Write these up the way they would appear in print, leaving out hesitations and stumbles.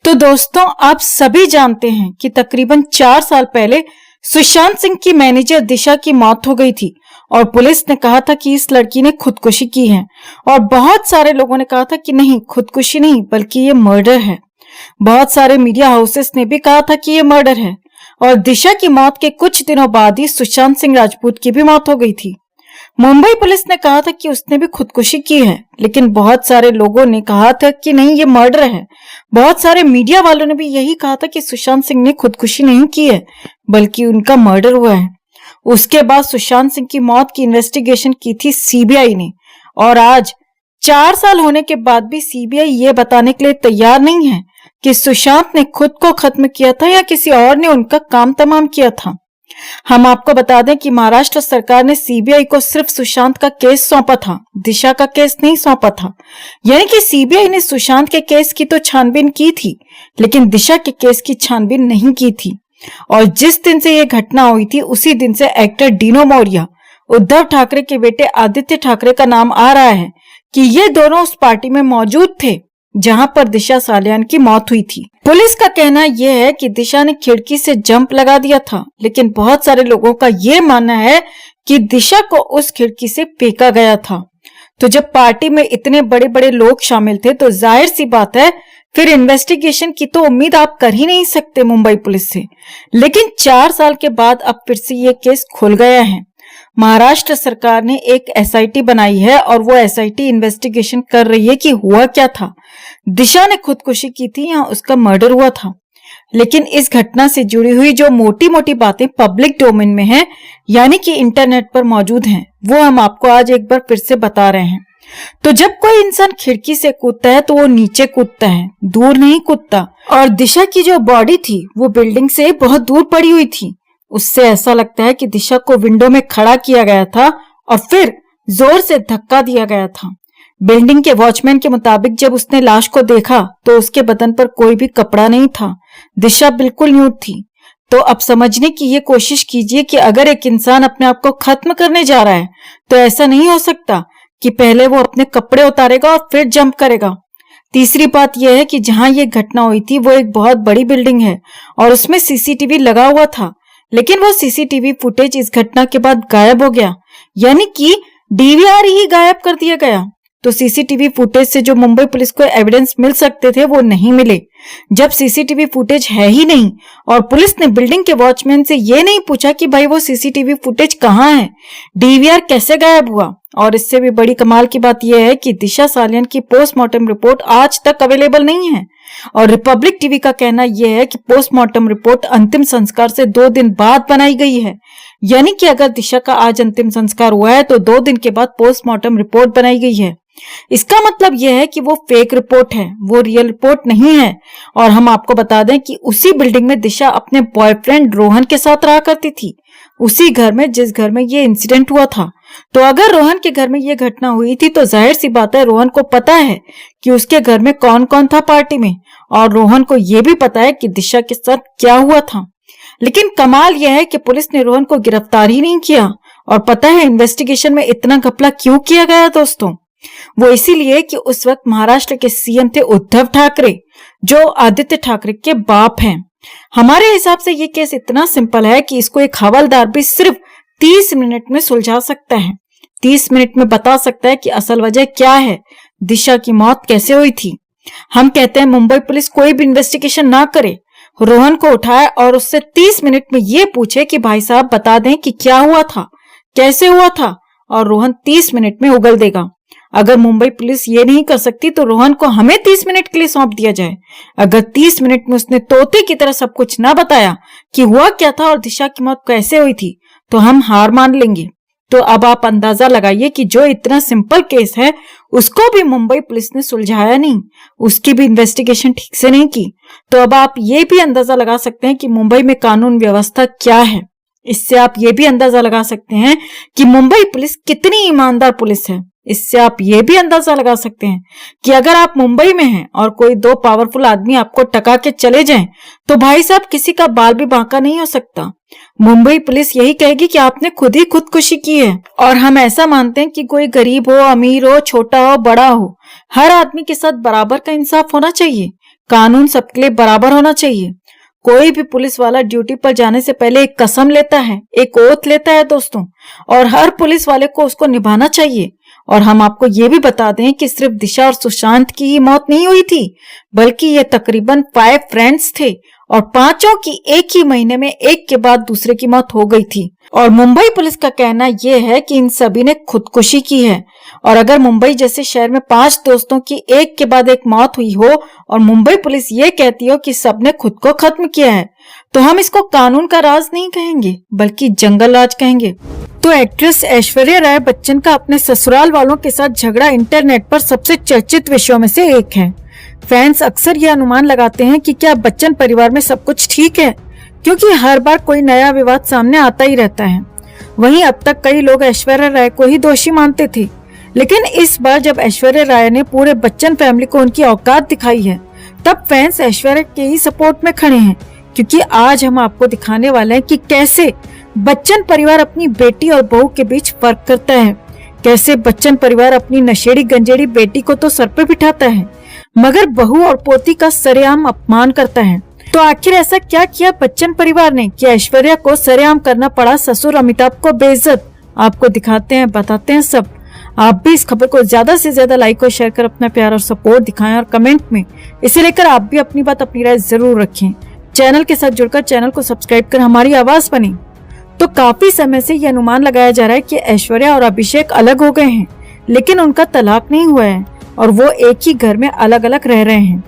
तो दोस्तों, आप सभी जानते हैं कि तकरीबन 4 साल पहले सुशांत सिंह की मैनेजर दिशा की मौत हो गई थी और पुलिस ने कहा था कि इस लड़की ने खुदकुशी की है और बहुत सारे लोगों ने कहा था कि नहीं, खुदकुशी नहीं बल्कि ये मर्डर है। बहुत सारे मीडिया हाउसेस ने भी कहा था कि ये मर्डर है और दिशा की मौत के कुछ दिनों बाद ही सुशांत सिंह राजपूत की भी मौत हो गई थी। मुंबई पुलिस ने कहा था कि उसने भी खुदकुशी की है, लेकिन बहुत सारे लोगों ने कहा था कि नहीं, ये मर्डर है। बहुत सारे मीडिया वालों ने भी यही कहा था कि सुशांत सिंह ने खुदकुशी नहीं की है बल्कि उनका मर्डर हुआ है। उसके बाद सुशांत सिंह की मौत की इन्वेस्टिगेशन की थी सीबीआई ने और आज 4 साल होने के बाद भी सीबीआई ये बताने के लिए तैयार नहीं है कि सुशांत ने खुद को खत्म किया था या किसी और ने उनका काम तमाम किया था। हम आपको बता दें कि महाराष्ट्र सरकार ने सीबीआई को सिर्फ सुशांत का केस सौंपा था, दिशा का केस नहीं सौंपा था। यानी कि सीबीआई ने सुशांत के केस की तो छानबीन की थी, लेकिन दिशा के केस की छानबीन नहीं की थी। और जिस दिन से ये घटना हुई थी उसी दिन से एक्टर डीनो मौर्या, उद्धव ठाकरे के बेटे आदित्य ठाकरे का नाम आ रहा है कि ये दोनों उस पार्टी में मौजूद थे जहां पर दिशा सालियान की मौत हुई थी। पुलिस का कहना यह है कि दिशा ने खिड़की से जंप लगा दिया था, लेकिन बहुत सारे लोगों का यह मानना है कि दिशा को उस खिड़की से फेंका गया था। तो जब पार्टी में इतने बड़े बड़े लोग शामिल थे तो जाहिर सी बात है फिर इन्वेस्टिगेशन की तो उम्मीद आप कर ही नहीं सकते मुंबई पुलिस से। लेकिन 4 साल के बाद अब फिर से ये केस खुल गया है। महाराष्ट्र सरकार ने एक एसआईटी बनाई है और वो एसआईटी इन्वेस्टिगेशन कर रही है कि हुआ क्या था, दिशा ने खुदकुशी की थी या उसका मर्डर हुआ था। लेकिन इस घटना से जुड़ी हुई जो मोटी मोटी बातें पब्लिक डोमेन में हैं, यानी कि इंटरनेट पर मौजूद हैं, वो हम आपको आज एक बार फिर से बता रहे हैं। तो जब कोई इंसान खिड़की से कूदता है तो वो नीचे कूदता है, दूर नहीं कूदता। और दिशा की जो बॉडी थी वो बिल्डिंग से बहुत दूर पड़ी हुई थी। उससे ऐसा लगता है कि दिशा को विंडो में खड़ा किया गया था और फिर जोर से धक्का दिया गया था। बिल्डिंग के वॉचमैन के मुताबिक जब उसने लाश को देखा तो उसके बदन पर कोई भी कपड़ा नहीं था, दिशा बिल्कुल न्यूड थी। तो अब समझने की ये कोशिश कीजिए कि अगर एक इंसान अपने आप को खत्म करने जा रहा है तो ऐसा नहीं हो सकता कि पहले वो अपने कपड़े उतारेगा और फिर जंप करेगा। तीसरी बात यह है कि जहां ये घटना हुई थी वो एक बहुत बड़ी बिल्डिंग है और उसमें सीसीटीवी लगा हुआ था, लेकिन वो सीसीटीवी फुटेज इस घटना के बाद गायब हो गया, यानी कि डीवीआर ही गायब कर दिया गया। तो सीसीटीवी फुटेज से जो मुंबई पुलिस को एविडेंस मिल सकते थे वो नहीं मिले। जब सीसीटीवी फुटेज है ही नहीं और पुलिस ने बिल्डिंग के वॉचमैन से ये नहीं पूछा कि भाई वो सीसीटीवी फुटेज कहाँ है, डीवीआर कैसे गायब हुआ। और इससे भी बड़ी कमाल की बात यह है कि दिशा सालियान की पोस्टमार्टम रिपोर्ट आज तक अवेलेबल नहीं है और रिपब्लिक टीवी का कहना यह है कि पोस्टमार्टम रिपोर्ट अंतिम संस्कार से 2 दिन बाद बनाई गई है। यानी कि अगर दिशा का आज अंतिम संस्कार हुआ है तो 2 दिन के बाद पोस्टमार्टम रिपोर्ट बनाई गई है। इसका मतलब यह है कि वो फेक रिपोर्ट है, वो रियल रिपोर्ट नहीं है। और हम आपको बता दें कि उसी बिल्डिंग में दिशा अपने बॉयफ्रेंड रोहन के साथ रहा करती थी, उसी घर में जिस घर में ये इंसिडेंट हुआ था। तो अगर रोहन के घर में ये घटना हुई थी तो जाहिर सी बात है रोहन को पता है कि उसके घर में कौन कौन था पार्टी में, और रोहन को यह भी पता है कि दिशा के साथ क्या हुआ था। लेकिन कमाल यह है कि पुलिस ने रोहन को गिरफ्तार ही नहीं किया। और पता है इन्वेस्टिगेशन में इतना घपला क्यों किया गया दोस्तों? वो इसीलिए कि उस वक्त महाराष्ट्र के सीएम थे उद्धव ठाकरे, जो आदित्य ठाकरे के बाप हैं। हमारे हिसाब से ये केस इतना सिंपल है कि इसको एक हवलदार भी सिर्फ 30 मिनट में सुलझा सकता है। 30 मिनट में बता सकता है कि असल वजह क्या है, दिशा की मौत कैसे हुई थी। हम कहते हैं मुंबई पुलिस कोई भी इन्वेस्टिगेशन ना करे, रोहन को उठाए और उससे 30 मिनट में ये पूछे कि भाई साहब बता दें कि क्या हुआ था, कैसे हुआ था, और रोहन 30 मिनट में उगल देगा। अगर मुंबई पुलिस ये नहीं कर सकती तो रोहन को हमें 30 मिनट के लिए सौंप दिया जाए। अगर 30 मिनट में उसने तोते की तरह सब कुछ ना बताया कि हुआ क्या था और दिशा की मौत कैसे हुई थी तो हम हार मान लेंगे। तो अब आप अंदाजा लगाइए कि जो इतना सिंपल केस है उसको भी मुंबई पुलिस ने सुलझाया नहीं, उसकी भी इन्वेस्टिगेशन ठीक से नहीं की। तो अब आप ये भी अंदाजा लगा सकते हैं कि मुंबई में कानून व्यवस्था क्या है। इससे आप ये भी अंदाजा लगा सकते हैं कि मुंबई पुलिस कितनी ईमानदार पुलिस है। इससे आप ये भी अंदाजा लगा सकते हैं कि अगर आप मुंबई में हैं और कोई 2 पावरफुल आदमी आपको टका के चले जाएं तो भाई साहब किसी का बाल भी बांका नहीं हो सकता। मुंबई पुलिस यही कहेगी कि आपने खुद ही खुदकुशी की है। और हम ऐसा मानते हैं कि कोई गरीब हो, अमीर हो, छोटा हो, बड़ा हो, हर आदमी के साथ बराबर का इंसाफ होना चाहिए। कानून सबके लिए बराबर होना चाहिए। कोई भी पुलिस वाला ड्यूटी पर जाने से पहले एक कसम लेता है, एक ओथ लेता है दोस्तों, और हर पुलिस वाले को उसको निभाना चाहिए। और हम आपको ये भी बता दें कि सिर्फ दिशा और सुशांत की ही मौत नहीं हुई थी, बल्कि ये तकरीबन 5 फ्रेंड्स थे और पांचों की एक ही महीने में एक के बाद दूसरे की मौत हो गई थी। और मुंबई पुलिस का कहना यह है कि इन सभी ने खुदकुशी की है। और अगर मुंबई जैसे शहर में 5 दोस्तों की एक के बाद एक मौत हुई हो और मुंबई पुलिस ये कहती हो कि सबने खुद को खत्म किया है, तो हम इसको कानून का राज नहीं कहेंगे बल्कि जंगल राज कहेंगे। तो एक्ट्रेस ऐश्वर्या राय बच्चन का अपने ससुराल वालों के साथ झगड़ा इंटरनेट पर सबसे चर्चित विषयों में से एक है। फैंस अक्सर ये अनुमान लगाते हैं कि क्या बच्चन परिवार में सब कुछ ठीक है, क्योंकि हर बार कोई नया विवाद सामने आता ही रहता है। वहीं अब तक कई लोग ऐश्वर्या राय को ही दोषी मानते थे, लेकिन इस बार जब ऐश्वर्या राय ने पूरे बच्चन फैमिली को उनकी औकात दिखाई है, तब फैंस ऐश्वर्या के ही सपोर्ट में खड़े हैं। क्योंकि आज हम आपको दिखाने वाले हैं कि कैसे बच्चन परिवार अपनी बेटी और बहू के बीच फर्क करता है, कैसे बच्चन परिवार अपनी नशेड़ी गंजेड़ी बेटी को तो सर पे बिठाता है, मगर बहू और पोती का सरेआम अपमान करता है। तो आखिर ऐसा क्या किया बच्चन परिवार ने कि ऐश्वर्या को सरेआम करना पड़ा ससुर अमिताभ को बेइज्जत? आपको दिखाते हैं, बताते हैं सब। आप भी इस खबर को ज्यादा से ज्यादा लाइक और शेयर कर अपना प्यार और सपोर्ट दिखाएं और कमेंट में इसे लेकर आप भी अपनी बात, अपनी राय जरूर रखें। चैनल के साथ जुड़कर चैनल को सब्सक्राइब कर हमारी आवाज बने। तो काफी समय से ये अनुमान लगाया जा रहा है कि ऐश्वर्या और अभिषेक अलग हो गए हैं, लेकिन उनका तलाक नहीं हुआ है और वो एक ही घर में अलग अलग रह रहे हैं।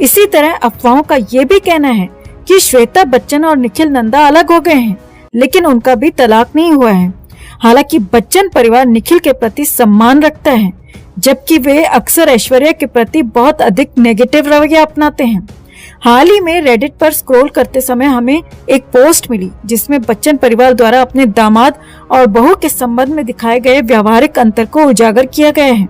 इसी तरह अफवाहों का ये भी कहना है कि श्वेता बच्चन और निखिल नंदा अलग हो गए हैं, लेकिन उनका भी तलाक नहीं हुआ है। हालांकि बच्चन परिवार निखिल के प्रति सम्मान रखता है, जबकि वे अक्सर ऐश्वर्या के प्रति बहुत अधिक नेगेटिव रवैया अपनाते हैं। हाल ही में रेडिट पर स्क्रॉल करते समय हमें एक पोस्ट मिली जिसमें बच्चन परिवार द्वारा अपने दामाद और बहू के संबंध में दिखाए गए व्यवहारिक अंतर को उजागर किया गया है।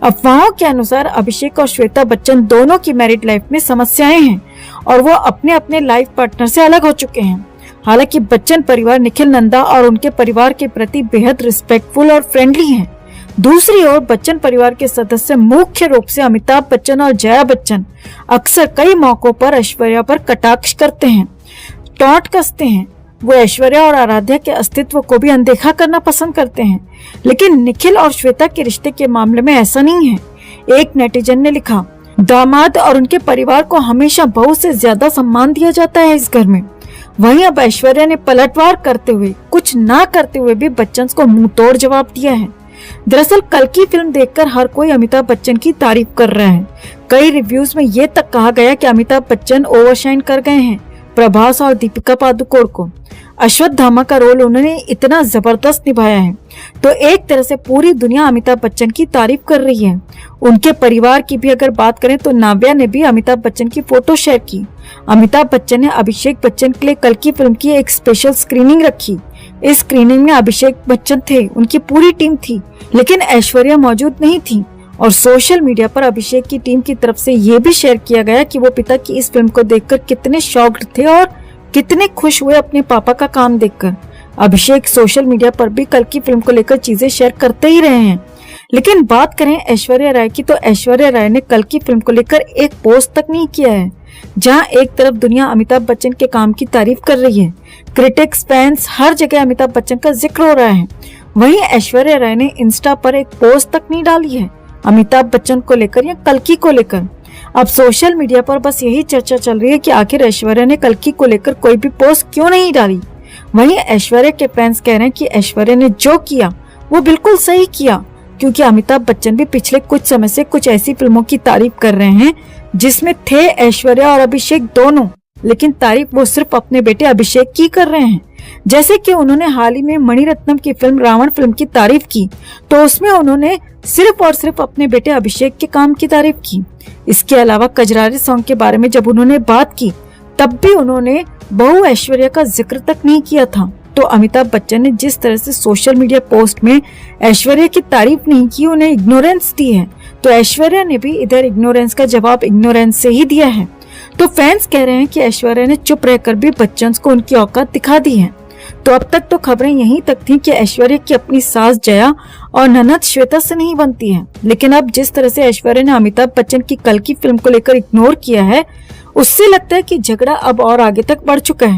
अफवाहों के अनुसार अभिषेक और श्वेता बच्चन दोनों की मैरिड लाइफ में समस्याएं हैं और वो अपने अपने लाइफ पार्टनर से अलग हो चुके हैं। हालांकि बच्चन परिवार निखिल नंदा और उनके परिवार के प्रति बेहद रिस्पेक्टफुल और फ्रेंडली हैं। दूसरी ओर बच्चन परिवार के सदस्य मुख्य रूप से अमिताभ बच्चन और जया बच्चन अक्सर कई मौकों पर ऐश्वर्या पर कटाक्ष करते हैं, टॉन्ट कसते हैं। वो ऐश्वर्या और आराध्या के अस्तित्व को भी अनदेखा करना पसंद करते हैं, लेकिन निखिल और श्वेता के रिश्ते के मामले में ऐसा नहीं है। एक नेटिजन ने लिखा, दामाद और उनके परिवार को हमेशा बहू से ज्यादा सम्मान दिया जाता है इस घर में। वहीं अब ऐश्वर्या ने पलटवार करते हुए, कुछ ना करते हुए भी बच्चन को मुंह तोड़ जवाब दिया है। दरअसल कल की फिल्म देखकर हर कोई अमिताभ बच्चन की तारीफ कर रहा है। कई रिव्यूज में ये तक कहा गया कि अमिताभ बच्चन ओवरशाइन कर गए हैं प्रभास और दीपिका पादुकोण को। अश्वत्थामा का रोल उन्होंने इतना जबरदस्त निभाया है, तो एक तरह से पूरी दुनिया अमिताभ बच्चन की तारीफ कर रही है। उनके परिवार की भी अगर बात करें तो नाव्या ने भी अमिताभ बच्चन की फोटो शेयर की। अमिताभ बच्चन ने अभिषेक बच्चन के लिए कल की फिल्म की एक स्पेशल स्क्रीनिंग रखी। इस स्क्रीनिंग में अभिषेक बच्चन थे, उनकी पूरी टीम थी, लेकिन ऐश्वर्या मौजूद नहीं थी। और सोशल मीडिया पर अभिषेक की टीम की तरफ से ये भी शेयर किया गया कि वो पिता की इस फिल्म को देखकर कितने शॉक्ड थे और कितने खुश हुए अपने पापा का काम देखकर। अभिषेक सोशल मीडिया पर भी कल की फिल्म को लेकर चीजें शेयर करते ही रहे हैं। लेकिन बात करें ऐश्वर्या राय की, तो ऐश्वर्या राय ने कल की फिल्म को लेकर एक पोस्ट तक नहीं किया है। जहां एक तरफ दुनिया अमिताभ बच्चन के काम की तारीफ कर रही है, क्रिटिक्स, फैंस, हर जगह अमिताभ बच्चन का जिक्र हो रहा है, वहीं ऐश्वर्या राय ने इंस्टा पर एक पोस्ट तक नहीं डाली है अमिताभ बच्चन को लेकर या कल्कि को लेकर। अब सोशल मीडिया पर बस यही चर्चा चल रही है कि आखिर ऐश्वर्या ने कल्कि को लेकर कोई भी पोस्ट क्यों नहीं डाली। वहीं ऐश्वर्या के फैंस कह रहे हैं कि ऐश्वर्या ने जो किया वो बिल्कुल सही किया, क्योंकि अमिताभ बच्चन भी पिछले कुछ समय से कुछ ऐसी फिल्मों की तारीफ कर रहे हैं जिसमें थे ऐश्वर्या और अभिषेक दोनों, लेकिन तारीफ वो सिर्फ अपने बेटे अभिषेक की कर रहे हैं। जैसे कि उन्होंने हाल ही में मणिरत्नम की फिल्म रावण फिल्म की तारीफ की, तो उसमें उन्होंने सिर्फ और सिर्फ अपने बेटे अभिषेक के काम की तारीफ की। इसके अलावा कजरारे सॉन्ग के बारे में जब उन्होंने बात की, तब भी उन्होंने बहू ऐश्वर्या का जिक्र तक नहीं किया था। तो अमिताभ बच्चन ने जिस तरह से सोशल मीडिया पोस्ट में ऐश्वर्या की तारीफ नहीं की, उन्हें इग्नोरेंस दी है, तो ऐश्वर्या ने भी इधर इग्नोरेंस का जवाब इग्नोरेंस से ही दिया है। तो फैंस कह रहे हैं कि ऐश्वर्या ने चुप रहकर भी बच्चन को उनकी औकात दिखा दी है। तो अब तक तो खबरें यहीं तक थी कि ऐश्वर्या की अपनी सास जया और ननद श्वेता से नहीं बनती है, लेकिन अब जिस तरह से ऐश्वर्या ने अमिताभ बच्चन की कल की फिल्म को लेकर इग्नोर किया है, उससे लगता है कि झगड़ा अब और आगे तक बढ़ चुका है।